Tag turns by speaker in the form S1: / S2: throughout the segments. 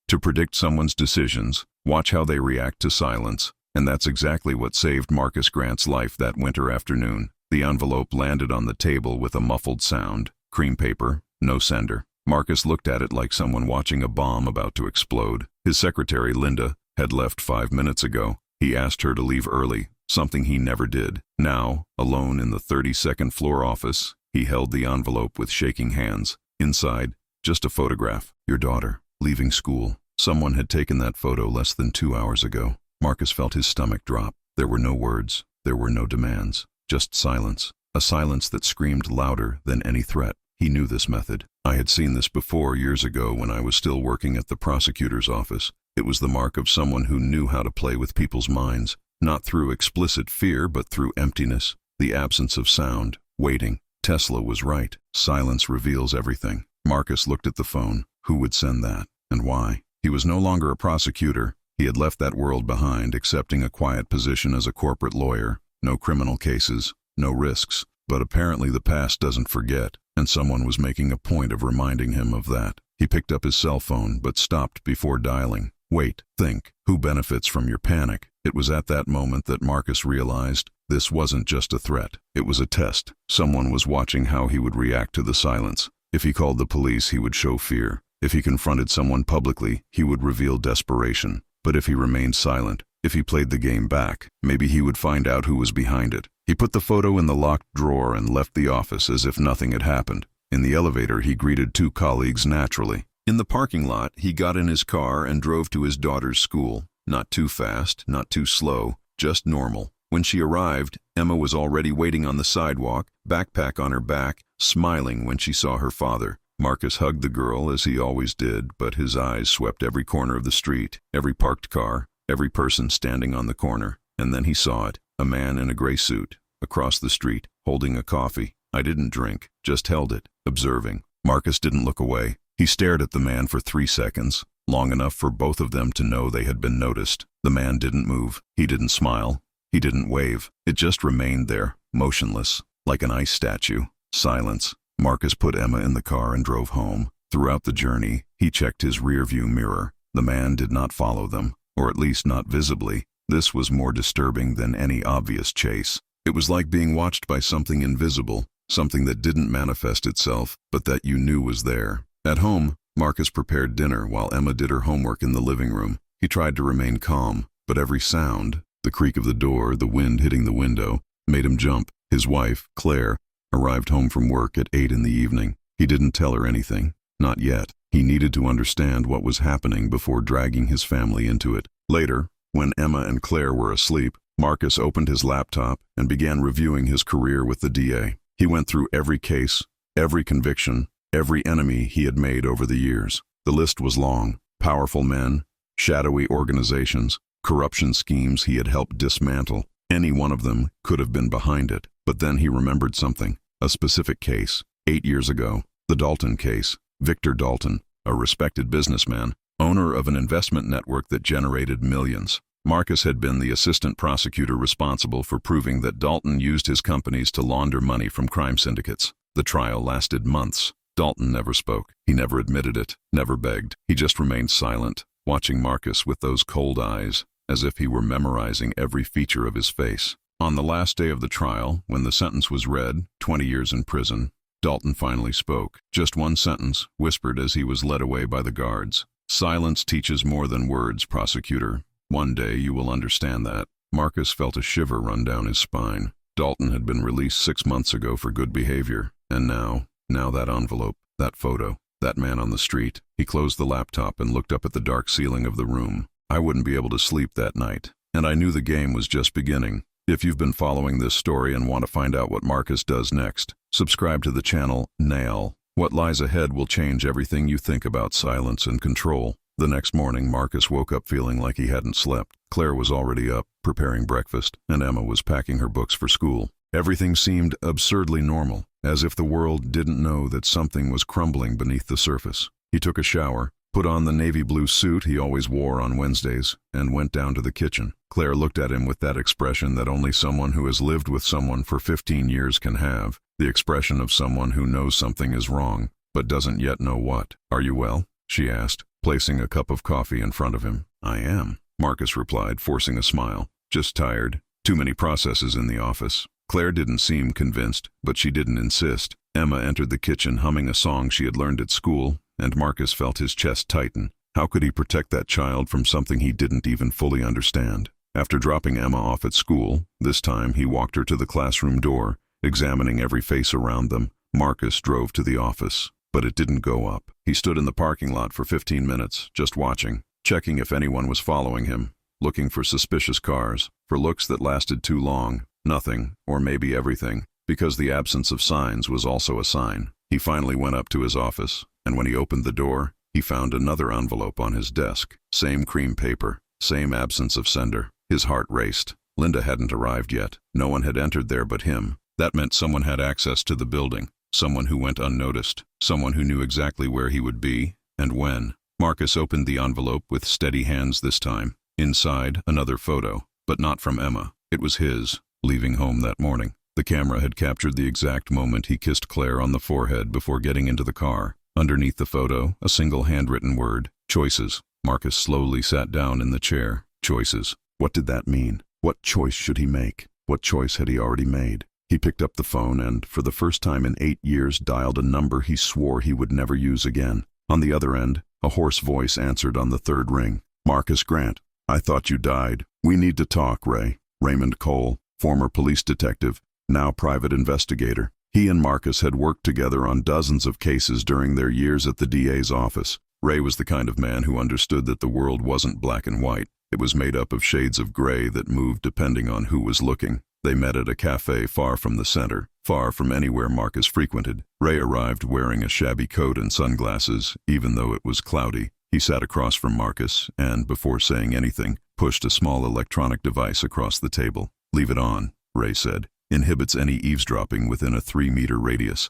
S1: To predict someone's decisions, watch how they react to silence. And that's exactly what saved Marcus Grant's life that winter afternoon. The envelope landed on the table with a muffled sound. Cream paper, no sender. Marcus looked at it like someone watching a bomb about to explode. His secretary, Linda, had left 5 minutes ago. He asked her to leave early, something he never did. Now, alone in the 32nd floor office, he held the envelope with shaking hands. Inside, just a photograph. Your daughter, leaving school. Someone had taken that photo less than 2 hours ago. Marcus felt his stomach drop. There were no words. There were no demands. Just silence. A silence that screamed louder than any threat. He knew this method. I had seen this before years ago when I was still working at the prosecutor's office. It was the mark of someone who knew how to play with people's minds, not through explicit fear but through emptiness, the absence of sound, waiting. Tesla was right. Silence reveals everything. Marcus looked at the phone. Who would send that? And why? He was no longer a prosecutor. He had left that world behind, accepting a quiet position as a corporate lawyer. No criminal cases, no risks. But apparently the past doesn't forget, and someone was making a point of reminding him of that. He picked up his cell phone but stopped before dialing. Wait, think. Who benefits from your panic? It was at that moment that Marcus realized this wasn't just a threat. It was a test. Someone was watching how he would react to the silence. If he called the police, he would show fear. If he confronted someone publicly, he would reveal desperation. But if he remained silent, if he played the game back, maybe he would find out who was behind it. He put the photo in the locked drawer and left the office as if nothing had happened. In the elevator, he greeted 2 colleagues naturally. In the parking lot, he got in his car and drove to his daughter's school. Not too fast, not too slow, just normal. When she arrived, Emma was already waiting on the sidewalk, backpack on her back, smiling when she saw her father. Marcus hugged the girl as he always did, but his eyes swept every corner of the street, every parked car, every person standing on the corner. And then he saw it, a man in a gray suit, across the street, holding a coffee. I didn't drink, just held it, observing. Marcus didn't look away. He stared at the man for 3 seconds, long enough for both of them to know they had been noticed. The man didn't move. He didn't smile. He didn't wave. It just remained there, motionless, like an ice statue. Silence. Marcus put Emma in the car and drove home. Throughout the journey, he checked his rearview mirror. The man did not follow them, or at least not visibly. This was more disturbing than any obvious chase. It was like being watched by something invisible, something that didn't manifest itself, but that you knew was there. At home, Marcus prepared dinner while Emma did her homework in the living room. He tried to remain calm, but every sound, the creak of the door, the wind hitting the window, made him jump. His wife, Claire, arrived home from work at 8 in the evening. He didn't tell her anything. Not yet. He needed to understand what was happening before dragging his family into it. Later, when Emma and Claire were asleep, Marcus opened his laptop and began reviewing his career with the DA. He went through every case, every conviction, every enemy he had made over the years. The list was long. Powerful men, shadowy organizations, corruption schemes he had helped dismantle. Any one of them could have been behind it. But then he remembered something. A specific case. 8 years ago. The Dalton case. Victor Dalton, a respected businessman, owner of an investment network that generated millions. Marcus had been the assistant prosecutor responsible for proving that Dalton used his companies to launder money from crime syndicates. The trial lasted months. Dalton never spoke. He never admitted it, never begged. He just remained silent, watching Marcus with those cold eyes, as if he were memorizing every feature of his face. On the last day of the trial, when the sentence was read, 20 years in prison, Dalton finally spoke. Just one sentence, whispered as he was led away by the guards. Silence teaches more than words, prosecutor. One day you will understand that. Marcus felt a shiver run down his spine. Dalton had been released 6 months ago for good behavior. And now that envelope, that photo, that man on the street. He closed the laptop and looked up at the dark ceiling of the room. I wouldn't be able to sleep that night. And I knew the game was just beginning. If you've been following this story and want to find out what Marcus does next, subscribe to the channel now. What lies ahead will change everything you think about silence and control. The next morning, Marcus woke up feeling like he hadn't slept. Claire was already up, preparing breakfast, and Emma was packing her books for school. Everything seemed absurdly normal, as if the world didn't know that something was crumbling beneath the surface. He took a shower, put on the navy blue suit he always wore on Wednesdays, and went down to the kitchen. Claire looked at him with that expression that only someone who has lived with someone for 15 years can have, the expression of someone who knows something is wrong, but doesn't yet know what. "Are you well?" she asked. placing a cup of coffee in front of him. "I am," Marcus replied, forcing a smile. "Just tired. Too many processes in the office." Claire didn't seem convinced, but she didn't insist. Emma entered the kitchen humming a song she had learned at school, and Marcus felt his chest tighten. How could he protect that child from something he didn't even fully understand? After dropping Emma off at school, this time he walked her to the classroom door, examining every face around them. Marcus drove to the office, but it didn't go up. He stood in the parking lot for 15 minutes, just watching, checking if anyone was following him, looking for suspicious cars, for looks that lasted too long. Nothing, or maybe everything, because the absence of signs was also a sign. He finally went up to his office, and when he opened the door, he found another envelope on his desk. Same cream paper, same absence of sender. His heart raced. Linda hadn't arrived yet. No one had entered there but him. That meant someone had access to the building, someone who went unnoticed, someone who knew exactly where he would be, and when. Marcus opened the envelope with steady hands this time. Inside, another photo, but not from Emma. It was his, leaving home that morning. The camera had captured the exact moment he kissed Claire on the forehead before getting into the car. Underneath the photo, a single handwritten word, choices. Marcus slowly sat down in the chair. Choices. What did that mean? What choice should he make? What choice had he already made? He picked up the phone and, for the first time in 8 years, dialed a number he swore he would never use again. On the other end, a hoarse voice answered on the third ring. "Marcus Grant, I thought you died. We need to talk, Ray." Raymond Cole, former police detective, now private investigator. He and Marcus had worked together on dozens of cases during their years at the DA's office. Ray was the kind of man who understood that the world wasn't black and white. It was made up of shades of gray that moved depending on who was looking. They met at a cafe far from the center, far from anywhere Marcus frequented. Ray arrived wearing a shabby coat and sunglasses, even though it was cloudy. He sat across from Marcus and, before saying anything, pushed a small electronic device across the table. "Leave it on," Ray said. "Inhibits any eavesdropping within a 3-meter radius."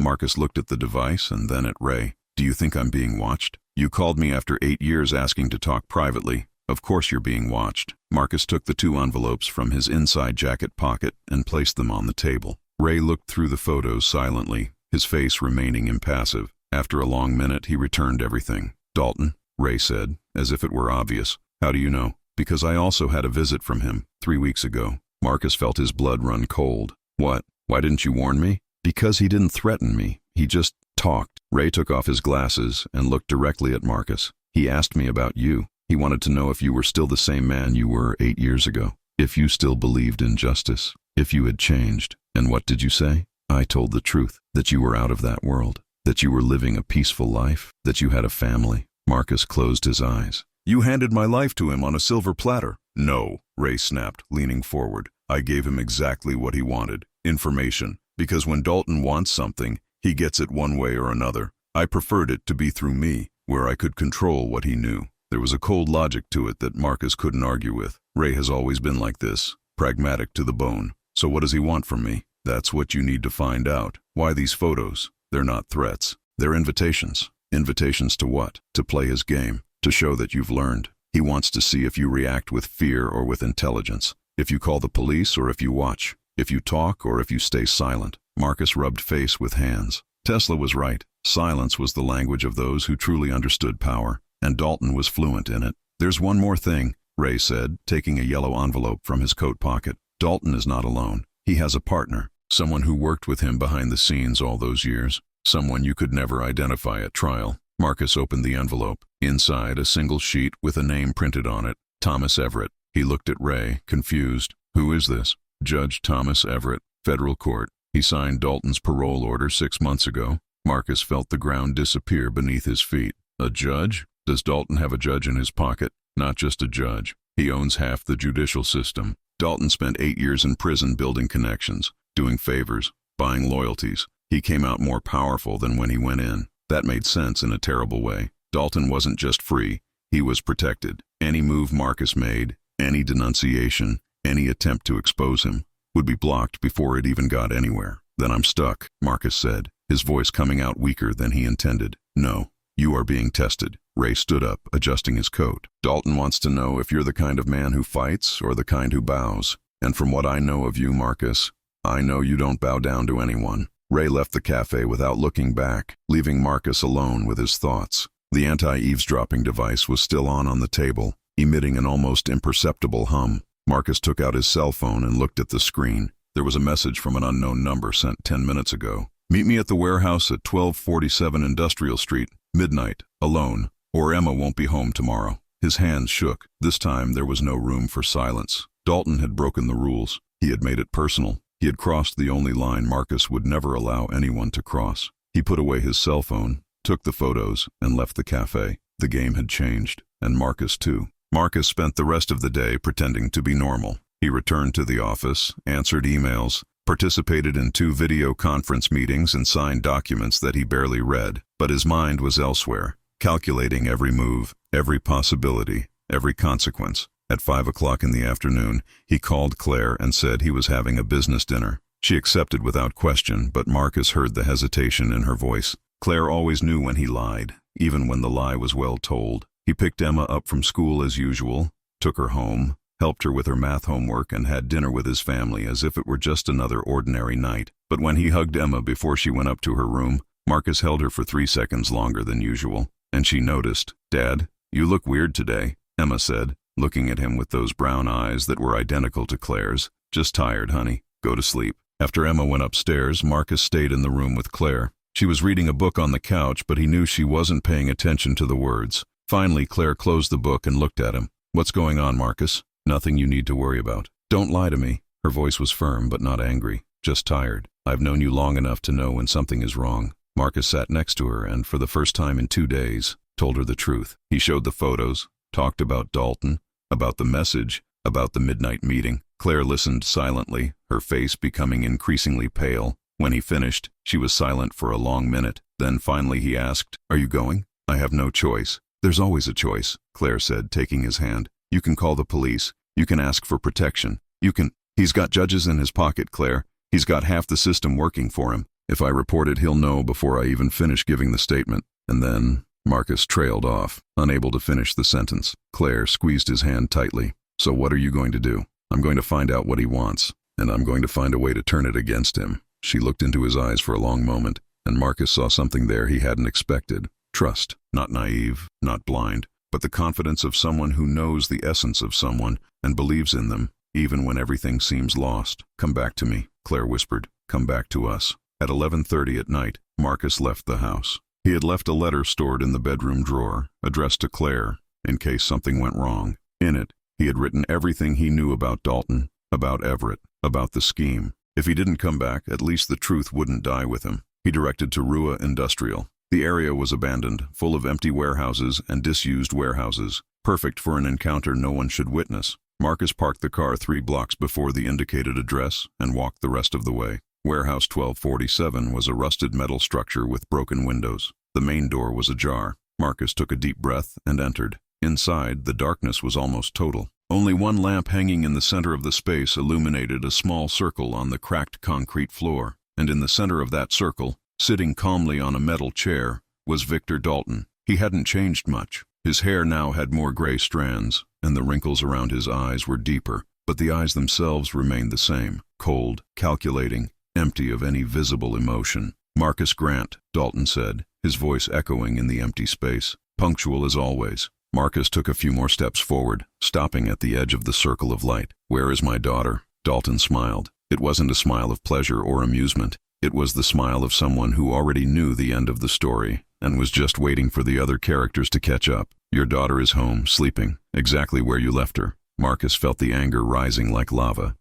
S1: Marcus looked at the device and then at Ray. "Do you think I'm being watched? You called me after 8 years asking to talk privately. Of course you're being watched." Marcus took the 2 envelopes from his inside jacket pocket and placed them on the table. Ray looked through the photos silently, his face remaining impassive. After a long minute, he returned everything. "Dalton," Ray said, as if it were obvious. "How do you know?" "Because I also had a visit from him 3 weeks ago." Marcus felt his blood run cold. "What? Why didn't you warn me?" "Because he didn't threaten me. He just talked." Ray took off his glasses and looked directly at Marcus. "He asked me about you. He wanted to know if you were still the same man you were 8 years ago. If you still believed in justice. If you had changed." "And what did you say?" "I told the truth. That you were out of that world. That you were living a peaceful life. That you had a family." Marcus closed his eyes. "You handed my life to him on a silver platter." "No," Ray snapped, leaning forward. "I gave him exactly what he wanted. Information. Because when Dalton wants something, he gets it one way or another. I preferred it to be through me, where I could control what he knew." There was a cold logic to it that Marcus couldn't argue with. Ray has always been like this, pragmatic to the bone. "So what does he want from me?" "That's what you need to find out." "Why these photos?" "They're not threats. They're invitations." "Invitations to what?" "To play his game. To show that you've learned. He wants to see if you react with fear or with intelligence. If you call the police or if you watch. If you talk or if you stay silent." Marcus rubbed face with hands. Tesla was right. Silence was the language of those who truly understood power, and Dalton was fluent in it. "There's one more thing," Ray said, taking a yellow envelope from his coat pocket. "Dalton is not alone. He has a partner, someone who worked with him behind the scenes all those years, someone you could never identify at trial." Marcus opened the envelope. Inside, a single sheet with a name printed on it, Thomas Everett. He looked at Ray, confused. "Who is this?" "Judge Thomas Everett, federal court. He signed Dalton's parole order 6 months ago." Marcus felt the ground disappear beneath his feet. "A judge? Does Dalton have a judge in his pocket?" "Not just a judge. He owns half the judicial system." Dalton spent 8 years in prison building connections, doing favors, buying loyalties. He came out more powerful than when he went in. That made sense in a terrible way. Dalton wasn't just free, he was protected. Any move Marcus made, any denunciation, any attempt to expose him, would be blocked before it even got anywhere. "Then I'm stuck," Marcus said, his voice coming out weaker than he intended. "No, you are being tested." Ray stood up, adjusting his coat. "Dalton wants to know if you're the kind of man who fights or the kind who bows. And from what I know of you, Marcus, I know you don't bow down to anyone." Ray left the cafe without looking back, leaving Marcus alone with his thoughts. The anti-eavesdropping device was still on the table, emitting an almost imperceptible hum. Marcus took out his cell phone and looked at the screen. There was a message from an unknown number sent 10 minutes ago. "Meet me at the warehouse at 1247 Industrial Street, midnight, alone, or Emma won't be home tomorrow." His hands shook. This time there was no room for silence. Dalton had broken the rules. He had made it personal. He had crossed the only line Marcus would never allow anyone to cross. He put away his cell phone, took the photos, and left the cafe. The game had changed, and Marcus too. Marcus spent the rest of the day pretending to be normal. He returned to the office, answered emails, participated in 2 video conference meetings, and signed documents that he barely read. But his mind was elsewhere, calculating every move, every possibility, every consequence. At 5 o'clock in the afternoon, he called Claire and said he was having a business dinner. She accepted without question, but Marcus heard the hesitation in her voice. Claire always knew when he lied, even when the lie was well told. He picked Emma up from school as usual, took her home, helped her with her math homework, and had dinner with his family as if it were just another ordinary night. But when he hugged Emma before she went up to her room, Marcus held her for 3 seconds longer than usual, and she noticed. "Dad, you look weird today," Emma said, looking at him with those brown eyes that were identical to Claire's. "Just tired, honey. Go to sleep." After Emma went upstairs, Marcus stayed in the room with Claire. She was reading a book on the couch, but he knew she wasn't paying attention to the words. Finally, Claire closed the book and looked at him. "What's going on, Marcus?" "Nothing you need to worry about." "Don't lie to me." Her voice was firm but not angry. "Just tired. I've known you long enough to know when something is wrong." Marcus sat next to her and, for the first time in 2 days, told her the truth. He showed the photos, talked about Dalton, about the message, about the midnight meeting. Claire listened silently, her face becoming increasingly pale. When he finished, she was silent for a long minute. Then finally he asked, "Are you going?" "I have no choice." "There's always a choice," Claire said, taking his hand. "You can call the police. You can ask for protection. You can—" "He's got judges in his pocket, Claire. He's got half the system working for him. If I report it, he'll know before I even finish giving the statement." And then Marcus trailed off, unable to finish the sentence. Claire squeezed his hand tightly. "So what are you going to do?" "I'm going to find out what he wants, and I'm going to find a way to turn it against him." She looked into his eyes for a long moment, and Marcus saw something there he hadn't expected. Trust, not naive, not blind, but the confidence of someone who knows the essence of someone and believes in them, even when everything seems lost. "Come back to me," Claire whispered. "Come back to us." At 11:30 at night, Marcus left the house. He had left a letter stored in the bedroom drawer, addressed to Claire, in case something went wrong. In it, he had written everything he knew about Dalton, about Everett, about the scheme. If he didn't come back, at least the truth wouldn't die with him. He directed to Rua Industrial. The area was abandoned, full of empty warehouses and disused warehouses, perfect for an encounter no one should witness. Marcus parked the car 3 blocks before the indicated address and walked the rest of the way. Warehouse 1247 was a rusted metal structure with broken windows. The main door was ajar. Marcus took a deep breath and entered. Inside, the darkness was almost total. Only one lamp hanging in the center of the space illuminated a small circle on the cracked concrete floor, and in the center of that circle, sitting calmly on a metal chair, was Victor Dalton. He hadn't changed much. His hair now had more gray strands, and the wrinkles around his eyes were deeper, but the eyes themselves remained the same, cold, calculating, empty of any visible emotion. "Marcus Grant," Dalton said, his voice echoing in the empty space. Punctual as always. Marcus took a few more steps forward, stopping at the edge of the circle of light. "Where is my daughter?" Dalton smiled. It wasn't a smile of pleasure or amusement. It was the smile of someone who already knew the end of the story and was just waiting for the other characters to catch up. "Your daughter is home, sleeping, exactly where you left her." Marcus felt the anger rising like lava.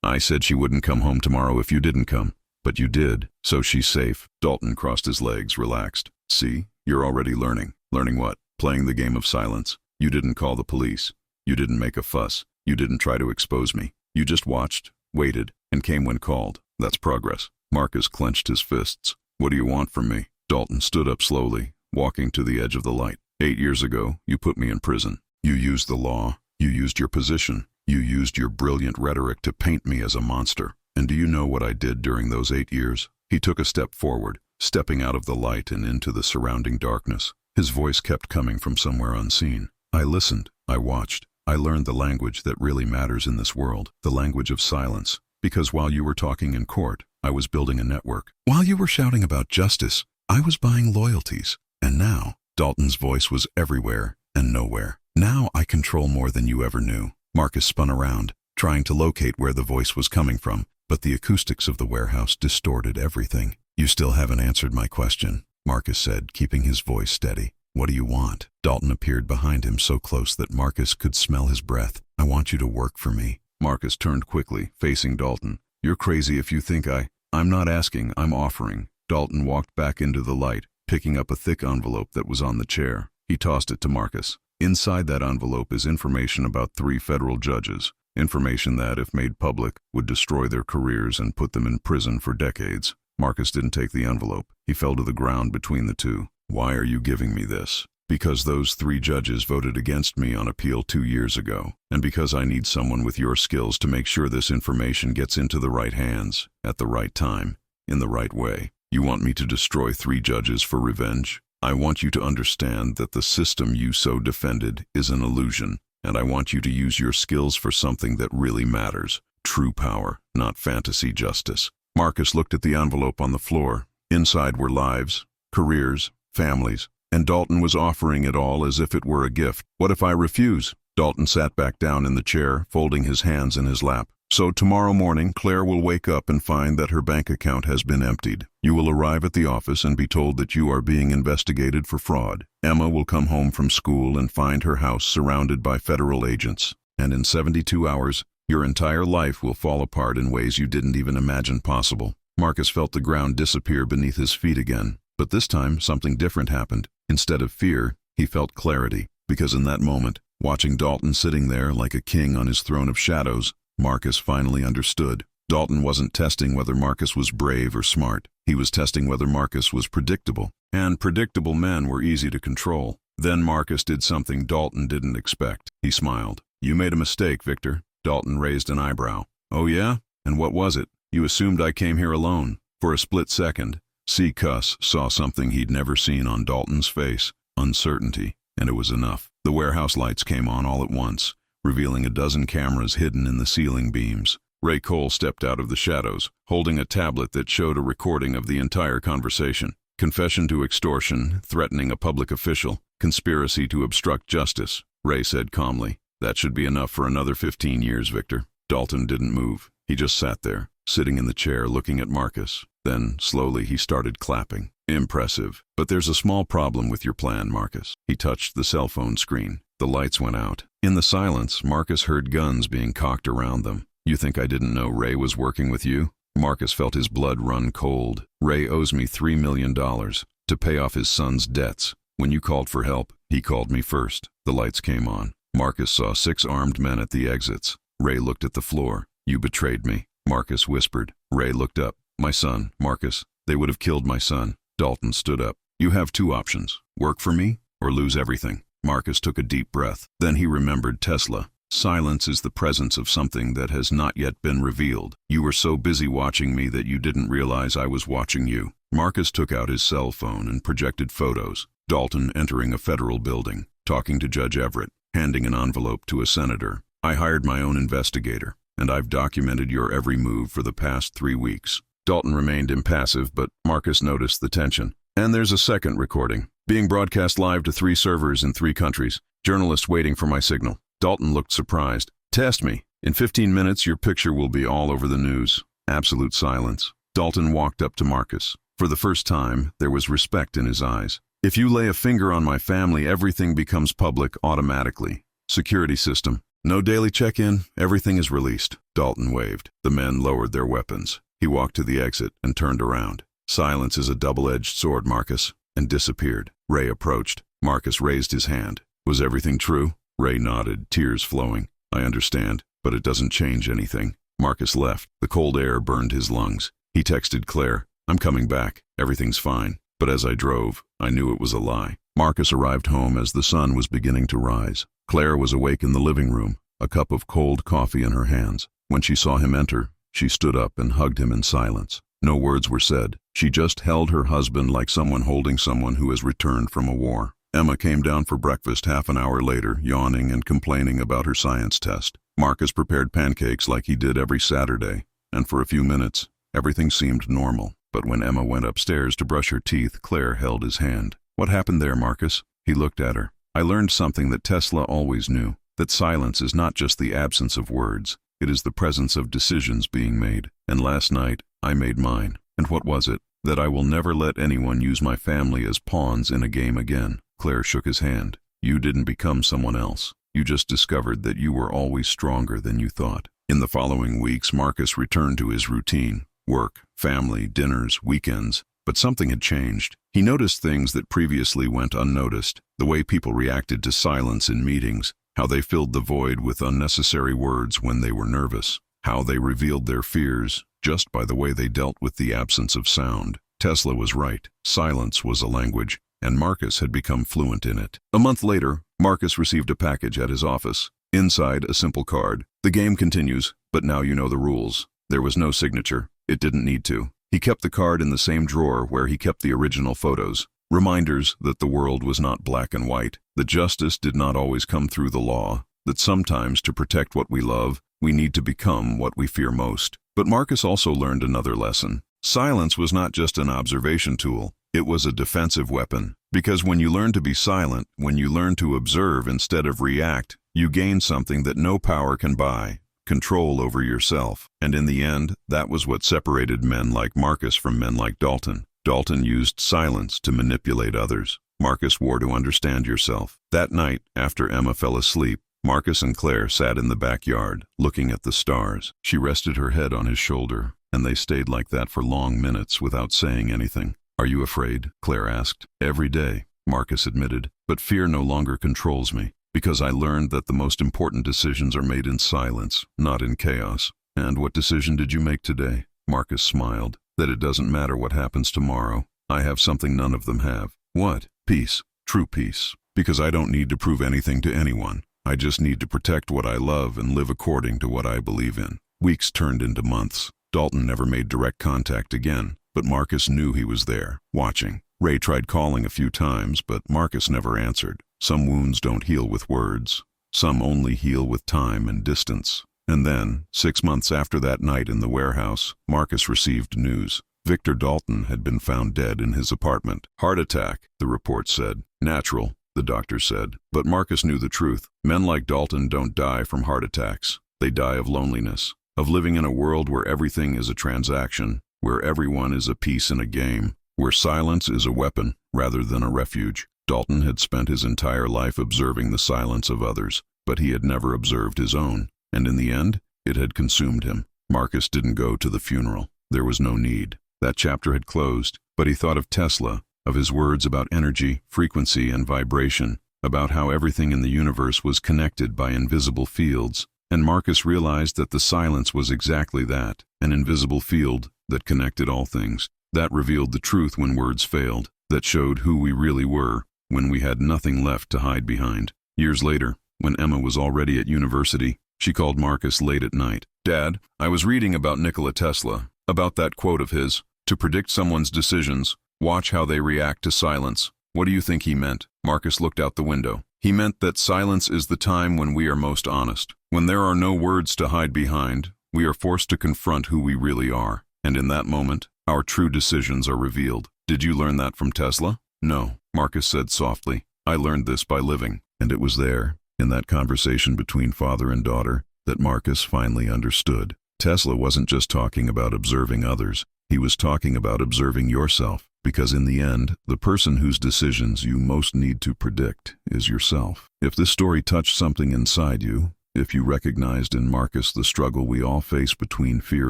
S1: I said she wouldn't come home tomorrow if you didn't come. But you did, so she's safe." Dalton crossed his legs, relaxed. "See, you're already learning." "Learning what?" "Playing the game of silence. You didn't call the police. You didn't make a fuss. You didn't try to expose me. You just watched, waited, and came when called. That's progress." Marcus clenched his fists. "What do you want from me?" Dalton stood up slowly, walking to the edge of the light. 8 years ago, you put me in prison. You used the law. You used your position. You used your brilliant rhetoric to paint me as a monster. And do you know what I did during those 8 years?" He took a step forward, stepping out of the light and into the surrounding darkness. His voice kept coming from somewhere unseen. "I listened. I watched. I learned the language that really matters in this world, the language of silence. Because while you were talking in court, I was building a network. While you were shouting about justice, I was buying loyalties. And now," Dalton's voice was everywhere and nowhere. Now I control more than you ever knew. Marcus spun around, trying to locate where the voice was coming from, but the acoustics of the warehouse distorted everything. You still haven't answered my question, Marcus said, keeping his voice steady. What do you want? Dalton appeared behind him so close that Marcus could smell his breath. I want you to work for me. Marcus turned quickly, facing Dalton. You're crazy if you think I'm not asking, I'm offering. Dalton walked back into the light, picking up a thick envelope that was on the chair. He tossed it to Marcus. Inside that envelope is information about 3 federal judges. Information that, if made public, would destroy their careers and put them in prison for decades. Marcus didn't take the envelope. He fell to the ground between the two. Why are you giving me this? Because those 3 judges voted against me on appeal 2 years ago, and because I need someone with your skills to make sure this information gets into the right hands, at the right time, in the right way. You want me to destroy 3 judges for revenge? I want you to understand that the system you so defended is an illusion, and I want you to use your skills for something that really matters. True power, not fantasy justice. Marcus looked at the envelope on the floor. Inside were lives, careers, families, and Dalton was offering it all as if it were a gift. What if I refuse? Dalton sat back down in the chair, folding his hands in his lap. So tomorrow morning, Claire will wake up and find that her bank account has been emptied. You will arrive at the office and be told that you are being investigated for fraud. Emma will come home from school and find her house surrounded by federal agents. And in 72 hours, your entire life will fall apart in ways you didn't even imagine possible. Marcus felt the ground disappear beneath his feet again. But this time, something different happened. Instead of fear, he felt clarity. Because in that moment, watching Dalton sitting there like a king on his throne of shadows, Marcus finally understood. Dalton wasn't testing whether Marcus was brave or smart. He was testing whether Marcus was predictable. And predictable men were easy to control. Then Marcus did something Dalton didn't expect. He smiled. You made a mistake, Victor. Dalton raised an eyebrow. Oh yeah? And what was it? You assumed I came here alone. For a split second, C. Cuss saw something he'd never seen on Dalton's face. Uncertainty. And it was enough. The warehouse lights came on all at once, revealing a dozen cameras hidden in the ceiling beams. Ray Cole stepped out of the shadows, holding a tablet that showed a recording of the entire conversation. Confession to extortion, threatening a public official, conspiracy to obstruct justice. Ray said calmly, that should be enough for another 15 years, Victor. Dalton didn't move. He just sat there, sitting in the chair looking at Marcus. Then, slowly, he started clapping. Impressive. But there's a small problem with your plan, Marcus. He touched the cell phone screen. The lights went out. In the silence, Marcus heard guns being cocked around them. You think I didn't know Ray was working with you? Marcus felt his blood run cold. Ray owes me $3 million to pay off his son's debts. When you called for help, he called me first. The lights came on. Marcus saw 6 armed men at the exits. Ray looked at the floor. You betrayed me, Marcus whispered. Ray looked up. My son, Marcus. They would have killed my son. Dalton stood up. You have 2 options. Work for me or lose everything. Marcus took a deep breath. Then he remembered Tesla. Silence is the presence of something that has not yet been revealed. You were so busy watching me that you didn't realize I was watching you. Marcus took out his cell phone and projected photos. Dalton entering a federal building, talking to Judge Everett, handing an envelope to a senator. I hired my own investigator, and I've documented your every move for the past 3 weeks. Dalton remained impassive, but Marcus noticed the tension. And there's a second recording, being broadcast live to 3 servers in 3 countries. Journalists waiting for my signal. Dalton looked surprised. Test me. In 15 minutes, your picture will be all over the news. Absolute silence. Dalton walked up to Marcus. For the first time, there was respect in his eyes. If you lay a finger on my family, everything becomes public automatically. Security system. No daily check-in. Everything is released. Dalton waved. The men lowered their weapons. He walked to the exit and turned around. Silence is a double-edged sword, Marcus, and disappeared. Ray approached. Marcus raised his hand. Was everything true? Ray nodded, tears flowing. I understand, but it doesn't change anything. Marcus left. The cold air burned his lungs. He texted Claire, I'm coming back. Everything's fine. But as I drove, I knew it was a lie. Marcus arrived home as the sun was beginning to rise. Claire was awake in the living room, a cup of cold coffee in her hands. When she saw him enter, she stood up and hugged him in silence. No words were said. She just held her husband like someone holding someone who has returned from a war. Emma came down for breakfast half an hour later, yawning and complaining about her science test. Marcus prepared pancakes like he did every Saturday, and for a few minutes, everything seemed normal. But when Emma went upstairs to brush her teeth, Claire held his hand. What happened there, Marcus? He looked at her. I learned something that Tesla always knew, that silence is not just the absence of words, it is the presence of decisions being made. And last night, I made mine. And what was it? That I will never let anyone use my family as pawns in a game again. Claire shook his hand. You didn't become someone else. You just discovered that you were always stronger than you thought. In the following weeks, Marcus returned to his routine. Work, family, dinners, weekends. But something had changed. He noticed things that previously went unnoticed. The way people reacted to silence in meetings, how they filled the void with unnecessary words when they were nervous, how they revealed their fears just by the way they dealt with the absence of sound. Tesla was right. Silence was a language, and Marcus had become fluent in it. A month later, Marcus received a package at his office. Inside, a simple card. The game continues, but now you know the rules. There was no signature. It didn't need to. He kept the card in the same drawer where he kept the original photos. Reminders that the world was not black and white, that justice did not always come through the law, that sometimes to protect what we love, we need to become what we fear most. But Marcus also learned another lesson. Silence was not just an observation tool, it was a defensive weapon. Because when you learn to be silent, when you learn to observe instead of react, you gain something that no power can buy. Control over yourself. And in the end, that was what separated men like Marcus from men like Dalton. Dalton used silence to manipulate others. Marcus swore to understand yourself. That night, after Emma fell asleep, Marcus and Claire sat in the backyard, looking at the stars. She rested her head on his shoulder, and they stayed like that for long minutes without saying anything. Are you afraid? Claire asked. Every day, Marcus admitted, but fear no longer controls me. Because I learned that the most important decisions are made in silence, not in chaos. And what decision did you make today? Marcus smiled. That it doesn't matter what happens tomorrow. I have something none of them have. What? Peace. True peace. Because I don't need to prove anything to anyone. I just need to protect what I love and live according to what I believe in. Weeks turned into months. Dalton never made direct contact again, but Marcus knew he was there, watching. Ray tried calling a few times, but Marcus never answered. Some wounds don't heal with words. Some only heal with time and distance. And then, 6 months after that night in the warehouse, Marcus received news. Victor Dalton had been found dead in his apartment. Heart attack, the report said. Natural, the doctor said. But Marcus knew the truth. Men like Dalton don't die from heart attacks. They die of loneliness, of living in a world where everything is a transaction, where everyone is a piece in a game, where silence is a weapon rather than a refuge. Dalton had spent his entire life observing the silence of others, but he had never observed his own, and in the end, it had consumed him. Marcus didn't go to the funeral. There was no need. That chapter had closed, but he thought of Tesla, of his words about energy, frequency, and vibration, about how everything in the universe was connected by invisible fields, and Marcus realized that the silence was exactly that, an invisible field that connected all things, that revealed the truth when words failed, that showed who we really were, when we had nothing left to hide behind. Years later, when Emma was already at university, she called Marcus late at night. Dad, I was reading about Nikola Tesla, about that quote of his, to predict someone's decisions, watch how they react to silence. What do you think he meant? Marcus looked out the window. He meant that silence is the time when we are most honest. When there are no words to hide behind, we are forced to confront who we really are. And in that moment, our true decisions are revealed. Did you learn that from Tesla? No, Marcus said softly. I learned this by living. And it was there, in that conversation between father and daughter, that Marcus finally understood. Tesla wasn't just talking about observing others. He was talking about observing yourself. Because in the end, the person whose decisions you most need to predict is yourself. If this story touched something inside you, if you recognized in Marcus the struggle we all face between fear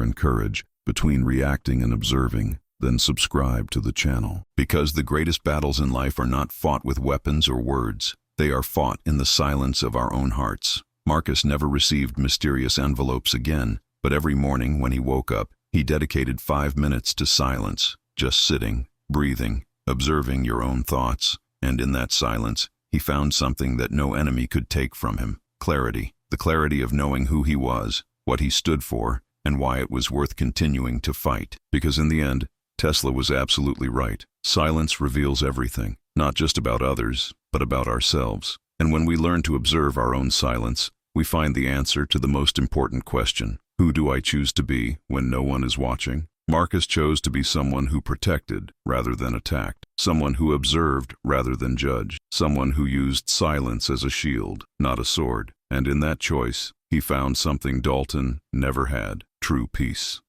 S1: and courage, between reacting and observing, then subscribe to the channel. Because the greatest battles in life are not fought with weapons or words. They are fought in the silence of our own hearts. Marcus never received mysterious envelopes again, but every morning when he woke up, he dedicated 5 minutes to silence, just sitting, breathing, observing your own thoughts. And in that silence, he found something that no enemy could take from him. Clarity. The clarity of knowing who he was, what he stood for, and why it was worth continuing to fight. Because in the end, Tesla was absolutely right. Silence reveals everything, not just about others, but about ourselves. And when we learn to observe our own silence, we find the answer to the most important question. Who do I choose to be when no one is watching? Marcus chose to be someone who protected rather than attacked, someone who observed rather than judged, someone who used silence as a shield, not a sword. And in that choice, he found something Dalton never had: true peace.